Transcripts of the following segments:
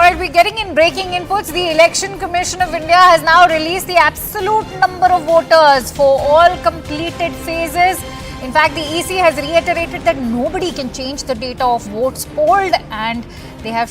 Alright, we're getting in breaking inputs. The Election Commission of India has now released the absolute number of voters for all completed phases. In fact, the EC has reiterated that nobody can change the data of votes polled, and they have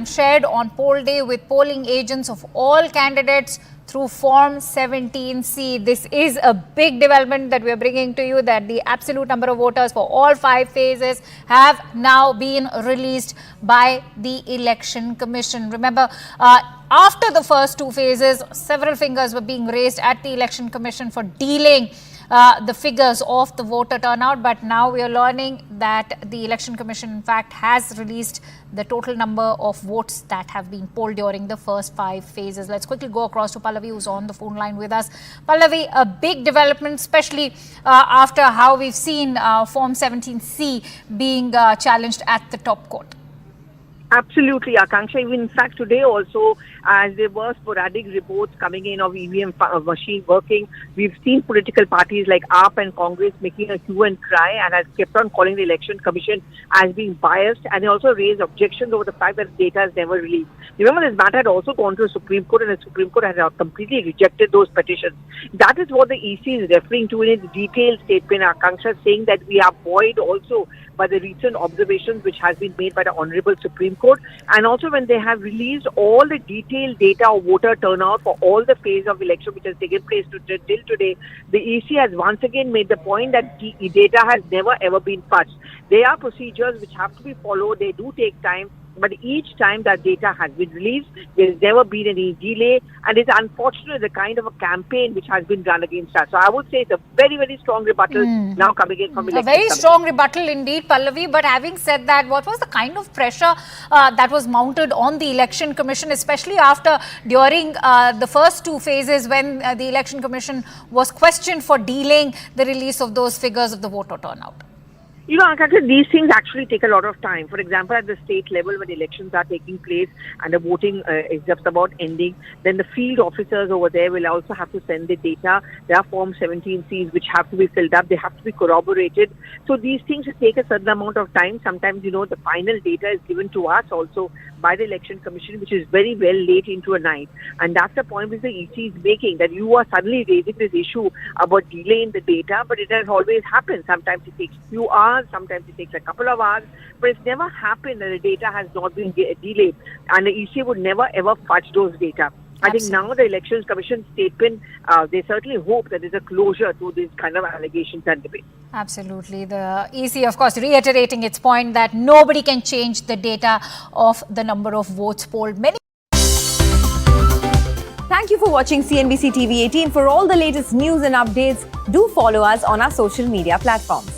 shared on poll day with polling agents of all candidates through Form 17C. This is a big development that we are bringing to you, that the absolute number of voters for all 5 phases have now been released by the Election Commission. Remember, after the first 2 phases, several fingers were being raised at the Election Commission for delaying the figures of the voter turnout, but now we are learning that the Election Commission in fact has released the total number of votes that have been polled during the first 5 phases. Let's quickly go across to Pallavi, who's on the phone line with us. Pallavi, a big development, especially after how we've seen Form 17C being challenged at the top court. Absolutely, Akanksha. Even in fact, today also, as there were sporadic reports coming in of EVM machine working, we've seen political parties like AAP and Congress making a hue and cry, and has kept on calling the Election Commission as being biased, and they also raised objections over the fact that data is never released. Remember, this matter had also gone to the Supreme Court, and the Supreme Court has completely rejected those petitions. That is what the EC is referring to in its detailed statement, Akanksha, saying that we are buoyed also by the recent observations which has been made by the Hon'ble Supreme Court, and also when they have released all the detailed data of voter turnout for all the phase of election which has taken place till today, the EC has once again made the point that the data has never ever been fudged. There are procedures which have to be followed, they do take time, but each time that data has been released, there has never been any delay, and it's unfortunate the kind of a campaign which has been run against us. So I would say it's a very, very strong rebuttal now coming in from Election. A very strong rebuttal indeed, Pallavi. But having said that, what was the kind of pressure that was mounted on the Election Commission, especially after during the first 2 phases when the Election Commission was questioned for delaying the release of those figures of the voter turnout? You know, Akanksha, these things actually take a lot of time. For example, at the state level, when elections are taking place and the voting is just about ending, then the field officers over there will also have to send the data. There are Form 17Cs which have to be filled up. They have to be corroborated. So these things take a certain amount of time. Sometimes, you know, the final data is given to us also by the Election Commission, which is very well late into a night. And that's the point which the EC is making, that you are suddenly raising this issue about delay in the data, but it has always happened. Sometimes it takes a few hours. Sometimes it takes a couple of hours, but it's never happened that the data has not been delayed, and the EC would never ever fudge those data. I think now the Elections Commission statement, they certainly hope that there's a closure to these kind of allegations and debate. Absolutely. The EC, of course, reiterating its point that nobody can change the data of the number of votes polled. Thank you for watching CNBC TV 18. For all the latest news and updates, do follow us on our social media platforms.